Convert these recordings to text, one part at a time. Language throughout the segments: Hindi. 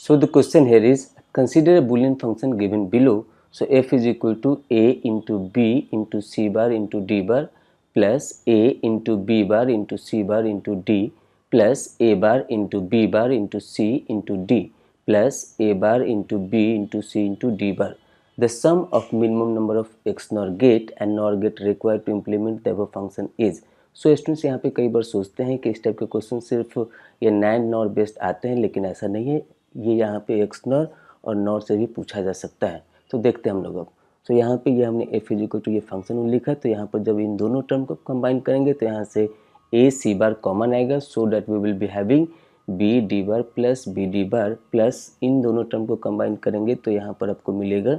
So the question here is, consider a Boolean function given below. So f is equal to a into b into c bar into d bar plus a into b bar into c bar into d plus a bar into b bar into c into d plus a bar into b into c into d bar. The sum of minimum number of x NOR gate and NOR gate required to implement the above function is. So students यहाँ पे कई बार सोचते हैं कि इस टाइप के क्वेश्चन सिर्फ ये NAND NOR बेस्ड आते हैं, लेकिन ऐसा नहीं है। ये यहाँ पे एक्स नॉर और नॉर से भी पूछा जा सकता है। तो देखते हैं हम लोग अब। तो यहाँ पे ये हमने एफ इज इक्वल टू ये फंक्शन लिखा है, तो यहाँ पर जब इन दोनों टर्म को कंबाइन करेंगे तो यहाँ से ए सी बार कॉमन आएगा, so that we will be having B D bar plus B D bar plus इन दोनों टर्म को कंबाइन करेंगे तो यहाँ पर आपको मिलेगा।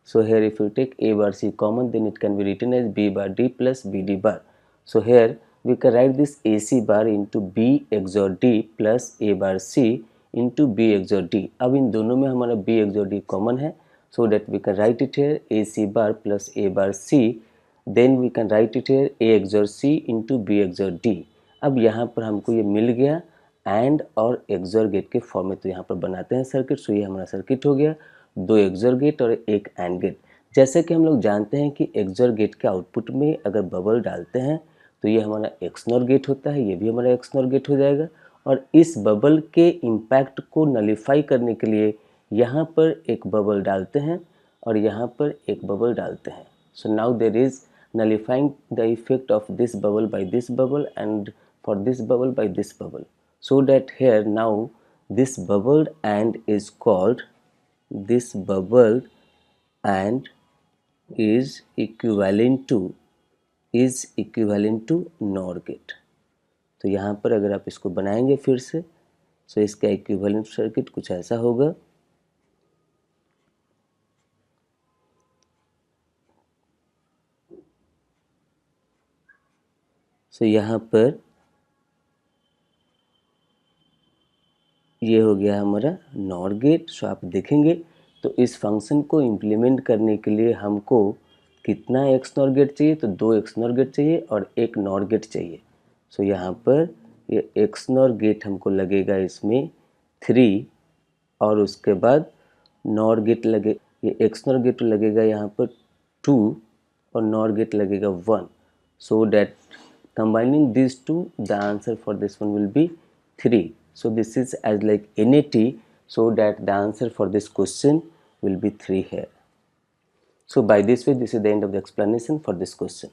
So here if you take A bar C common then it can be written as B bar D plus B D bar. So here we can write this AC bar into B XOR D plus A bar C into B XOR D. अब इन दोनों में हमारा B XOR D कॉमन है, so that we can write it here AC bar plus A bar C. Then we can write it here A XOR C into B XOR D. अब यहाँ पर हमको ये मिल गया एंड और XOR गेट के फॉर्म में, तो यहाँ पर बनाते हैं सर्किट. सो ये हमारा सर्किट हो गया, दो XOR गेट और एक AND गेट. जैसे कि हम लोग जानते हैं कि XOR गेट के आउटपुट में अगर बबल डालते हैं तो ये हमारा XNOR गेट होता है, ये भी हमारा XNOR गेट हो जाएगा. और इस बबल के इम्पैक्ट को नलीफाई करने के लिए यहाँ पर एक बबल डालते हैं और यहाँ पर एक बबल डालते हैं. So now there is nullifying the effect of this bubble by this bubble and for this bubble by this bubble, so that here now this bubbled and is called, this bubbled and is equivalent to NOR gate. तो यहाँ पर अगर आप इसको बनाएंगे फिर से, तो इसका इक्विवेलेंट सर्किट कुछ ऐसा होगा. सो यहाँ पर ये हो गया हमारा NOR गेट. सो आप देखेंगे तो इस फंक्शन को इम्प्लीमेंट करने के लिए हमको कितना XNOR गेट चाहिए, तो दो XNOR गेट चाहिए और एक NOR गेट चाहिए. सो यहाँ पर ये XNOR गेट हमको लगेगा इसमें 3 और उसके बाद NOR गेट लगे, ये XNOR गेट लगेगा यहाँ पर 2 और NOR गेट लगेगा 1. So that combining these two, the answer for this one will be 3. So this is as like NAT, so that the answer for this question will be 3 here. So by this way, this is the end of the explanation for this question.